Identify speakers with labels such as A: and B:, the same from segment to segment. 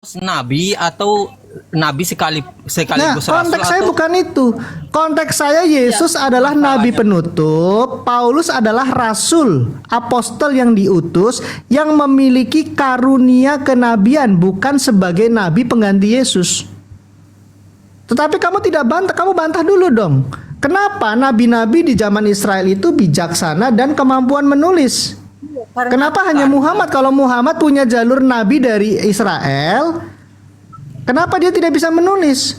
A: nabi atau nabi sekaligus rasul
B: konteks saya
A: atau
B: bukan itu. Konteks saya Yesus adalah nabi penutup, Paulus adalah rasul, apostol yang diutus yang memiliki karunia kenabian, bukan sebagai nabi pengganti Yesus. Tetapi kamu tidak bantah, kamu bantah dulu dong. Kenapa nabi-nabi di zaman Israel itu bijaksana dan kemampuan menulis? Kenapa hanya Muhammad? Kalau Muhammad punya jalur nabi dari Israel, kenapa dia tidak bisa menulis?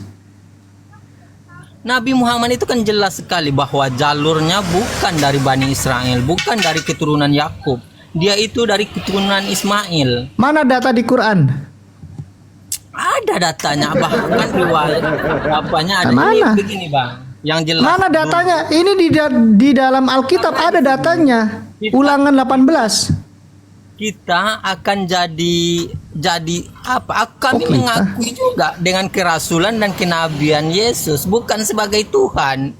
A: Nabi Muhammad itu kan jelas sekali bahwa jalurnya bukan dari Bani Israel, bukan dari keturunan Yakub. Dia itu dari keturunan Ismail.
B: Mana data di Quran?
A: Ada datanya, bahkan riwayat apanya ada.
B: Mana?
A: Ini begini bang, yang jelas.
B: Mana datanya? Ini di dalam Alkitab ada datanya. Ulangan 18.
A: Kita akan jadi apa? Kami mengakui juga dengan kerasulan dan kenabian Yesus, bukan sebagai Tuhan.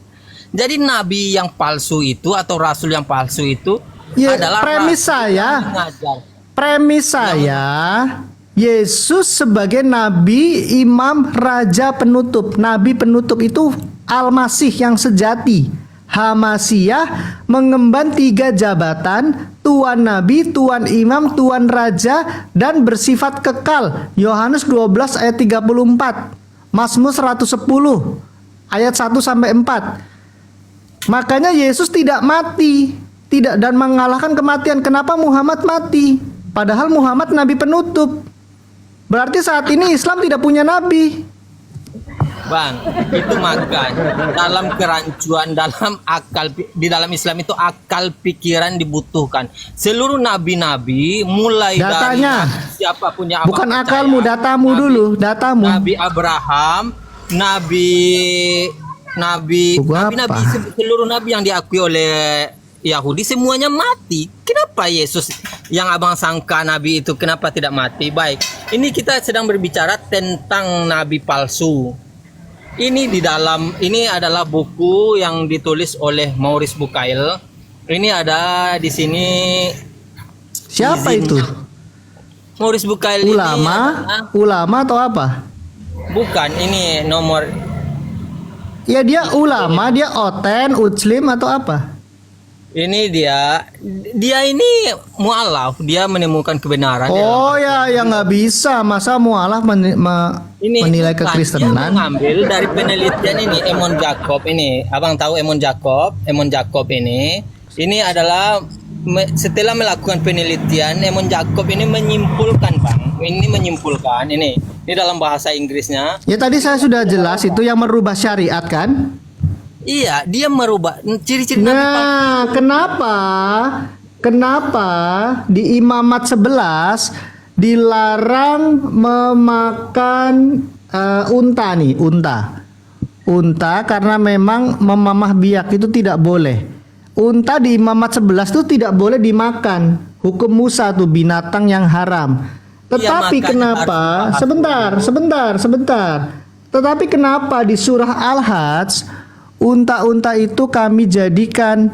A: Jadi nabi yang palsu itu atau rasul yang palsu itu adalah
B: premis saya Yesus sebagai nabi, imam, raja penutup. Nabi penutup itu Al-Masih yang sejati. Hamasiah mengemban 3 jabatan, Tuan Nabi, Tuan Imam, Tuan Raja, dan bersifat kekal. Yohanes 12 ayat 34, Mazmur 110 ayat 1-4. Makanya Yesus tidak mati, dan mengalahkan kematian. Kenapa Muhammad mati? Padahal Muhammad nabi penutup. Berarti saat ini Islam tidak punya nabi.
A: Bang, itu maka dalam kerancuan, dalam akal, di dalam Islam itu akal pikiran dibutuhkan. Seluruh nabi-nabi mulai
B: datanya
A: dari siapa punya
B: bukan akalmu, datamu dulu, datamu.
A: Nabi Abraham, nabi seluruh nabi yang diakui oleh Yahudi semuanya mati. Kenapa Yesus yang abang sangka nabi itu kenapa tidak mati? Baik, ini kita sedang berbicara tentang nabi palsu. Ini adalah buku yang ditulis oleh Maurice Bucaille. Ini ada di sini.
B: Siapa itu?
A: Maurice Bucaille
B: ulama atau apa?
A: Bukan, ini nomor.
B: Ya dia ulama, dia oten, utslim atau apa?
A: Ini dia ini mu'alaf, dia menemukan kebenaran.
B: Oh ya, yang nggak bisa, masa mu'alaf menilai kekristenan.
A: Dia mengambil dari penelitian ini, Emon Jacob ini. Abang tahu Emon Jacob ini adalah setelah melakukan penelitian, Emon Jacob ini menyimpulkan bang, ini dalam bahasa Inggrisnya. Ya
B: tadi saya sudah jelas itu yang merubah syariat kan?
A: Iya, dia merubah ciri-ciri.
B: Nah, kenapa di Imamat 11 dilarang memakan unta karena memang memamah biak itu tidak boleh. Unta di Imamat 11 itu tidak boleh dimakan. Hukum Musa tuh binatang yang haram. Tetapi kenapa? Sebentar. Tetapi kenapa di surah Al-Hajj unta-unta itu kami jadikan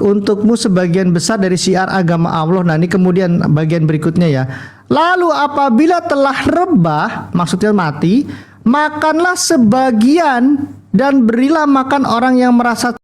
B: untukmu sebagian besar dari syiar agama Allah. Nah ini kemudian bagian berikutnya ya. Lalu apabila telah rebah, maksudnya mati, makanlah sebagian dan berilah makan orang yang merasa